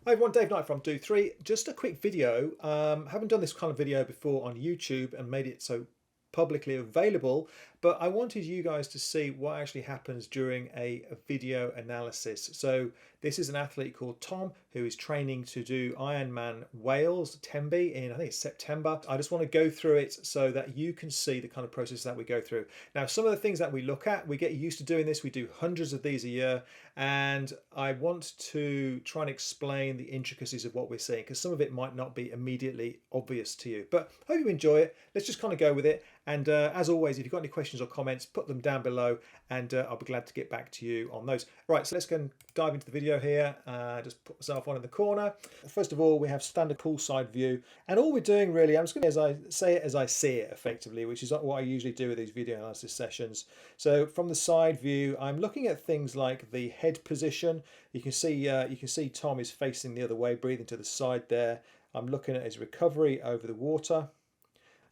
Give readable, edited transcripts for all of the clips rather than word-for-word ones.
Hi everyone, Dave Knight from Do 3. Just a quick video. Haven't done this kind of video before on YouTube and made it so publicly available, but I wanted you guys to see what actually happens during a video analysis. So this is an athlete called Tom who is training to do Ironman Wales, Tembe, in I think it's September. I just want to go through it so that you can see the kind of process that we go through. Now, some of the things that we look at, we get used to doing this. We do hundreds of these a year, and I want to try and explain the intricacies of what we're seeing because some of it might not be immediately obvious to you, but I hope you enjoy it. Let's just kind of go with it. And as always, if you've got any questions or comments, put them down below and I'll be glad to get back to you on those. Right, so let's go and dive into the video here. Just put myself on in the corner. First of all, we have standard poolside view. And all we're doing really, I'm just going to, as I say it as I see it effectively, which is what I usually do with these video analysis sessions. So from the side view, I'm looking at things like the head position. You can see Tom is facing the other way, breathing to the side there. I'm looking at his recovery over the water.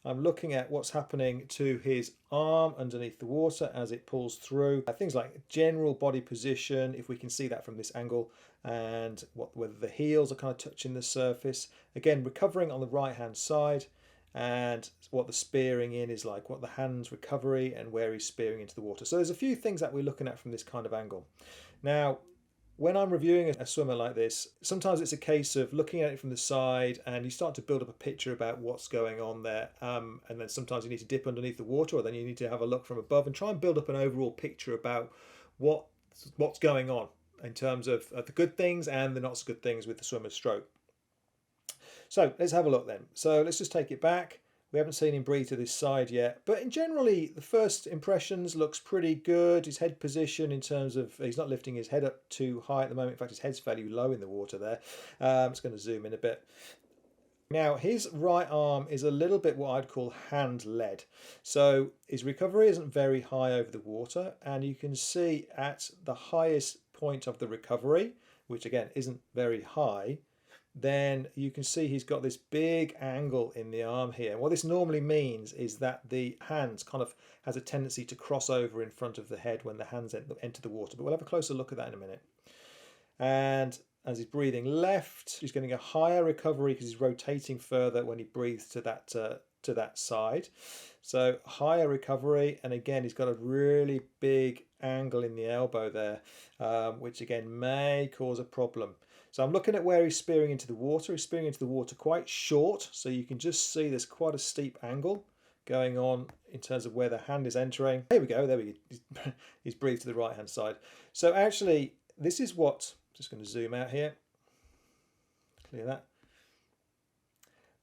I'm looking at what's happening to his arm underneath the water as it pulls through. Things like general body position, if we can see that from this angle, and whether the heels are kind of touching the surface. Again, recovering on the right hand side, and what the spearing in is like, what the hand's recovery and where he's spearing into the water. So there's a few things that we're looking at from this kind of angle. Now, when I'm reviewing a swimmer like this, sometimes it's a case of looking at it from the side and you start to build up a picture about what's going on there. And then sometimes you need to dip underneath the water, or then you need to have a look from above and try and build up an overall picture about what's going on in terms of the good things and the not so good things with the swimmer's stroke. So let's have a look then. So let's just take it back. We haven't seen him breathe to this side yet, but in generally the first impressions looks pretty good. His head position in terms of, he's not lifting his head up too high at the moment. In fact, his head's fairly low in the water there. I'm just going to zoom in a bit. Now, his right arm is a little bit what I'd call hand-led. So his recovery isn't very high over the water, and you can see at the highest point of the recovery, which again isn't very high, then you can see he's got this big angle in the arm here. And what this normally means is that the hands kind of has a tendency to cross over in front of the head when the hands enter the water. But we'll have a closer look at that in a minute. And as he's breathing left, he's getting a higher recovery because he's rotating further when he breathes to that side. So higher recovery, and again he's got a really big angle in the elbow there, which again may cause a problem. So I'm looking at where he's spearing into the water. He's spearing into the water quite short, so you can just see there's quite a steep angle going on in terms of where the hand is entering. There we go, he's breathed to the right hand side. So actually this is what, just going to zoom out here, clear that.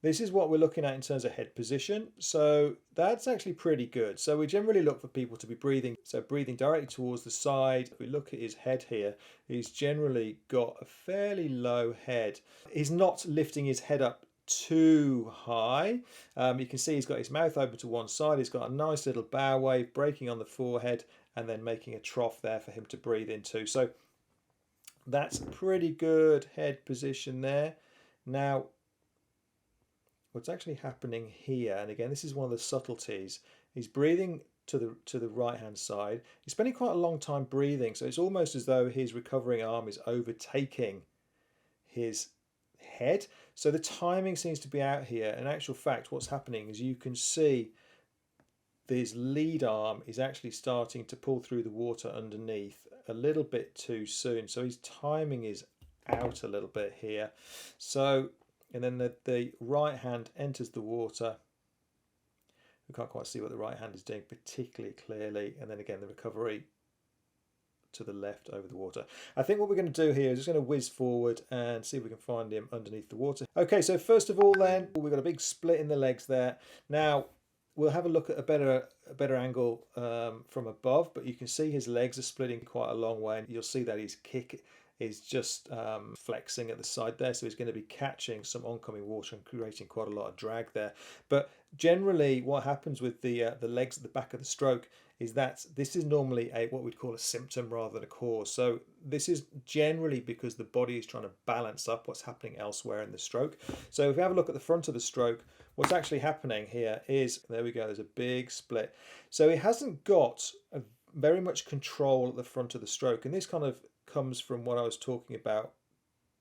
This is what we're looking at in terms of head position. So that's actually pretty good. So we generally look for people to be breathing, so breathing directly towards the side. If we look at his head here, he's generally got a fairly low head. He's not lifting his head up too high. You can see he's got his mouth open to one side. He's got a nice little bow wave breaking on the forehead and then making a trough there for him to breathe into. So that's pretty good head position there. Now, what's actually happening here, and again this is one of the subtleties, he's breathing to the right hand side. He's spending quite a long time breathing, so it's almost as though his recovering arm is overtaking his head. So the timing seems to be out here. In actual fact, what's happening is you can see his lead arm is actually starting to pull through the water underneath a little bit too soon. So his timing is out a little bit here. So, and then the right hand enters the water. We can't quite see what the right hand is doing particularly clearly. And then again, the recovery to the left over the water. I think what we're going to do here is just going to whiz forward and see if we can find him underneath the water. Okay, so first of all then, we've got a big split in the legs there. Now, we'll have a look at a better angle from above, but you can see his legs are splitting quite a long way. And you'll see that his kick is just flexing at the side there, so he's going to be catching some oncoming water and creating quite a lot of drag there. But generally what happens with the legs at the back of the stroke is that this is normally what we'd call a symptom rather than a cause. So this is generally because the body is trying to balance up what's happening elsewhere in the stroke. So if we have a look at the front of the stroke, what's actually happening here is, there we go, there's a big split. So he hasn't got very much control at the front of the stroke, and this kind of comes from what I was talking about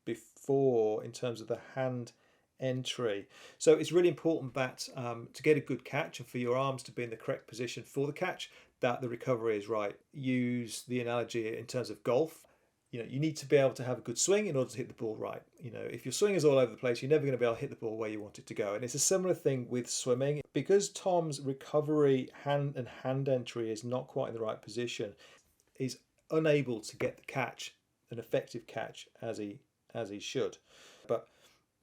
before in terms of the hand entry. So it's really important that to get a good catch and for your arms to be in the correct position for the catch, that the recovery is right. Use the analogy in terms of golf. You need to be able to have a good swing in order to hit the ball right. If your swing is all over the place, you're never going to be able to hit the ball where you want it to go. And it's a similar thing with swimming. Because Tom's recovery hand entry is not quite in the right position, he's unable to get the catch, an effective catch, as he should. But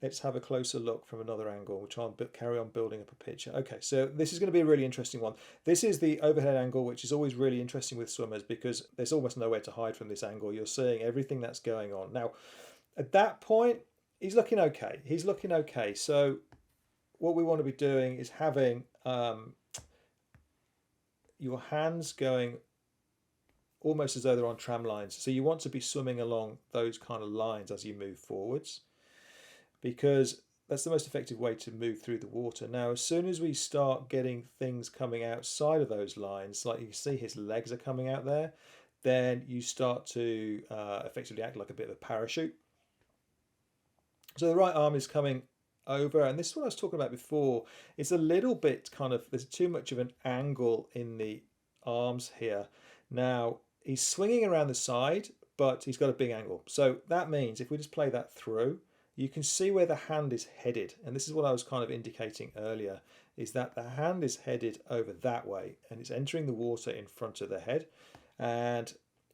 let's have a closer look from another angle. We'll try and carry on building up a picture. Okay, so this is going to be a really interesting one. This is the overhead angle, which is always really interesting with swimmers because there's almost nowhere to hide from this angle. You're seeing everything that's going on. Now, at that point, he's looking okay. He's looking okay. So what we want to be doing is having your hands going almost as though they're on tram lines. So you want to be swimming along those kind of lines as you move forwards, because that's the most effective way to move through the water. Now, as soon as we start getting things coming outside of those lines, like you can see his legs are coming out there, then you start to effectively act like a bit of a parachute. So the right arm is coming over, and this is what I was talking about before. It's a little bit there's too much of an angle in the arms here. Now, he's swinging around the side, but he's got a big angle. So that means if we just play that through, you can see where the hand is headed. And this is what I was kind of indicating earlier, is that the hand is headed over that way and it's entering the water in front of the head. And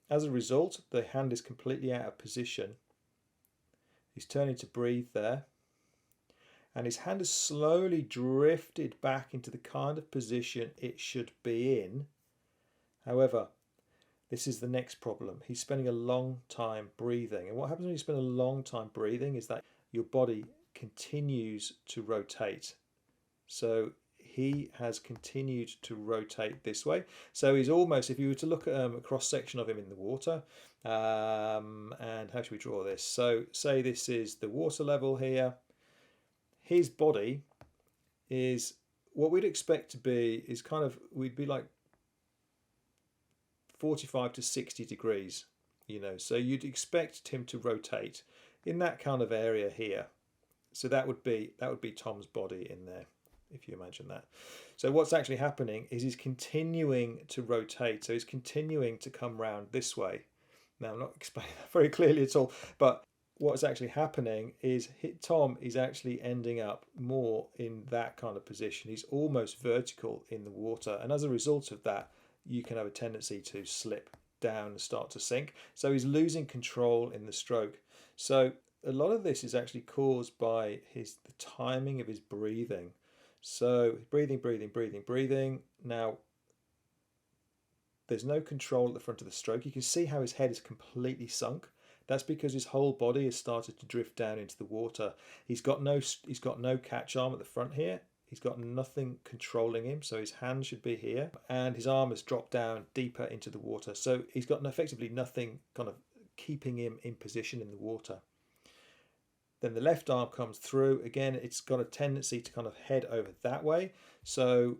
as a result, the hand is completely out of position. He's turning to breathe there. And his hand has slowly drifted back into the kind of position it should be in. However, this is the next problem. He's spending a long time breathing. And what happens when you spend a long time breathing is that your body continues to rotate. So he has continued to rotate this way. So he's almost, if you were to look at a cross section of him in the water, and how should we draw this? So say this is the water level here. His body is what we'd expect to be is we'd be like 45 to 60 degrees, so you'd expect him to rotate in that kind of area here. So that would be Tom's body in there, if you imagine that. So what's actually happening is he's continuing to rotate. So he's continuing to come round this way. Now, I'm not explaining that very clearly at all, but what's actually happening is Tom is actually ending up more in that kind of position. He's almost vertical in the water, and as a result of that, you can have a tendency to slip down and start to sink. So he's losing control in the stroke. So a lot of this is actually caused by the timing of his breathing. So breathing. Now, there's no control at the front of the stroke. You can see how his head is completely sunk. That's because his whole body has started to drift down into the water. He's got no catch arm at the front here. He's got nothing controlling him, so his hand should be here, and his arm has dropped down deeper into the water. So he's got effectively nothing kind of keeping him in position in the water. Then the left arm comes through. Again, it's got a tendency to kind of head over that way. So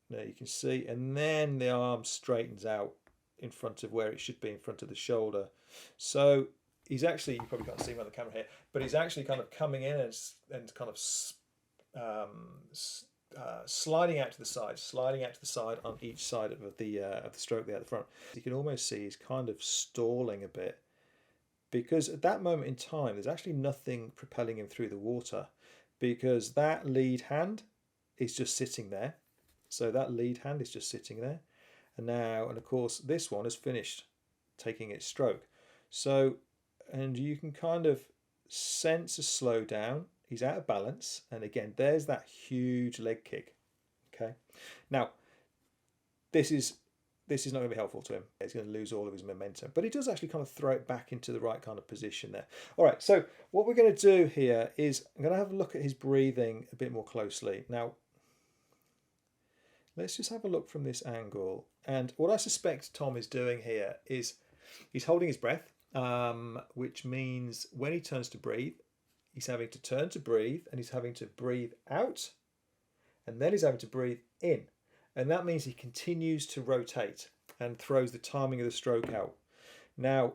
there you can see, and then the arm straightens out in front of where it should be, in front of the shoulder. So he's actually, you probably can't see him on the camera here, but he's actually kind of coming in and kind of sliding out to the side on each side of the stroke there at the front. You can almost see he's kind of stalling a bit, because at that moment in time there's actually nothing propelling him through the water, because that lead hand is just sitting there. So that lead hand is just sitting there, and of course this one has finished taking its stroke. So, and you can kind of sense a slowdown. He's out of balance, and again, there's that huge leg kick. Okay, now this is not going to be helpful to him. He's going to lose all of his momentum, but he does actually kind of throw it back into the right kind of position there. All right, so what we're going to do here is I'm going to have a look at his breathing a bit more closely. Now, let's just have a look from this angle, and what I suspect Tom is doing here is he's holding his breath, which means when he turns to breathe, he's having to turn to breathe, and he's having to breathe out, and then he's having to breathe in. And that means he continues to rotate and throws the timing of the stroke out. Now,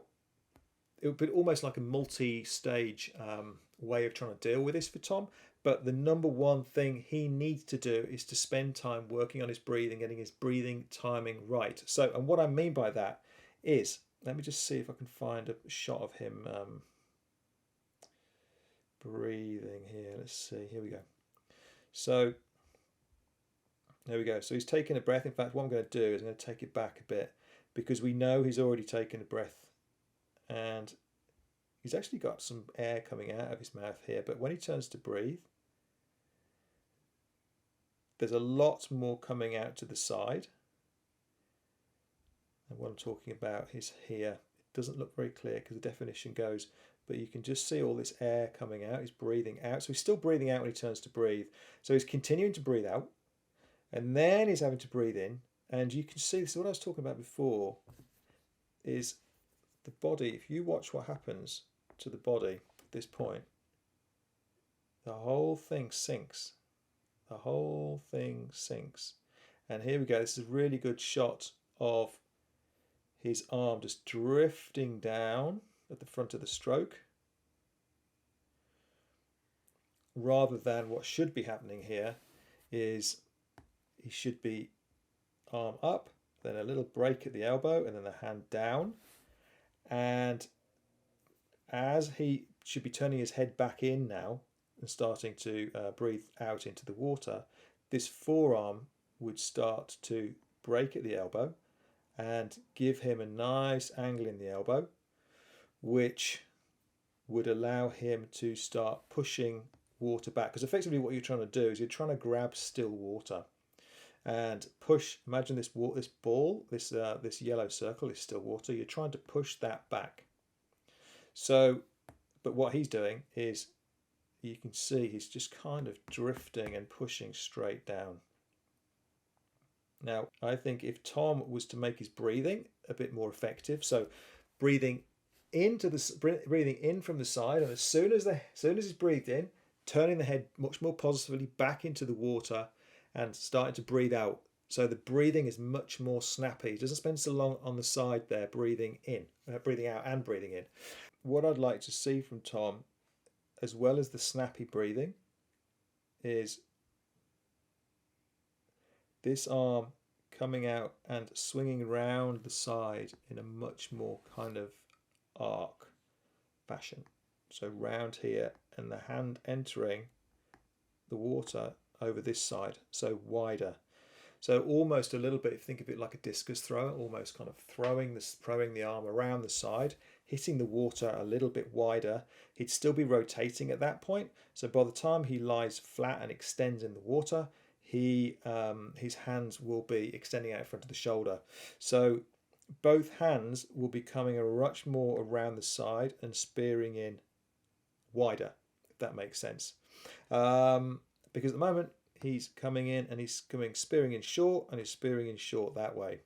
it would be almost like a multi-stage way of trying to deal with this for Tom. But the number one thing he needs to do is to spend time working on his breathing, getting his breathing timing right. So, and what I mean by that is, let me just see if I can find a shot of him breathing here. Let's see. Here we go. So there we go. So he's taking a breath. In fact, what I'm going to do is I'm going to take it back a bit, because we know he's already taken a breath, and he's actually got some air coming out of his mouth here. But when he turns to breathe, there's a lot more coming out to the side. And what I'm talking about is here. It doesn't look very clear because the definition goes, but you can just see all this air coming out. He's breathing out. So he's still breathing out when he turns to breathe. So he's continuing to breathe out, and then he's having to breathe in. And you can see, this is what I was talking about before, is the body. If you watch what happens to the body at this point, the whole thing sinks. The whole thing sinks. And here we go. This is a really good shot of his arm just drifting down at the front of the stroke, rather than what should be happening here is he should be arm up, then a little break at the elbow, and then the hand down. And as he should be turning his head back in now and starting to breathe out into the water, this forearm would start to break at the elbow and give him a nice angle in the elbow, which would allow him to start pushing water back. Because effectively what you're trying to do is you're trying to grab still water and push. Imagine this ball, this yellow circle is still water. You're trying to push that back. So, but what he's doing is, you can see he's just kind of drifting and pushing straight down. Now, I think if Tom was to make his breathing a bit more effective, so breathing in from the side, and as soon as he's breathed in, turning the head much more positively back into the water and starting to breathe out. So the breathing is much more snappy. He doesn't spend so long on the side there breathing out and breathing in. What I'd like to see from Tom, as well as the snappy breathing, is this arm coming out and swinging around the side in a much more kind of arc fashion. So round here, and the hand entering the water over this side, so wider. So almost a little bit, think of it like a discus thrower, almost kind of throwing the arm around the side, hitting the water a little bit wider. He'd still be rotating at that point. So by the time he lies flat and extends in the water, his hands will be extending out in front of the shoulder. So both hands will be coming much more around the side and spearing in wider, if that makes sense. Because at the moment he's coming in and he's spearing in short, and he's spearing in short that way.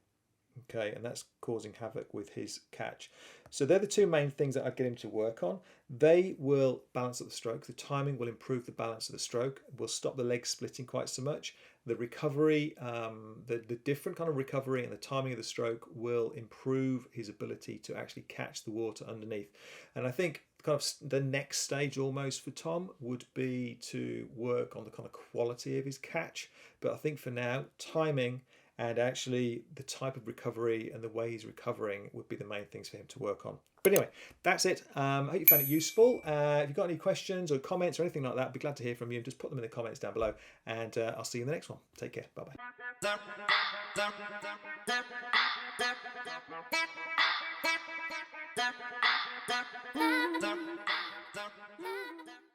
Okay, and that's causing havoc with his catch. So they're the two main things that I'd get him to work on. They will balance up the stroke. The timing will improve the balance of the stroke. Will stop the legs splitting quite so much. The recovery, the different kind of recovery and the timing of the stroke will improve his ability to actually catch the water underneath. And I think kind of the next stage almost for Tom would be to work on the kind of quality of his catch. But I think for now, timing and actually the type of recovery and the way he's recovering would be the main things for him to work on. But anyway, that's it. I hope you found it useful. If you've got any questions or comments or anything like that, I'd be glad to hear from you. Just put them in the comments down below, and I'll see you in the next one. Take care. Bye-bye.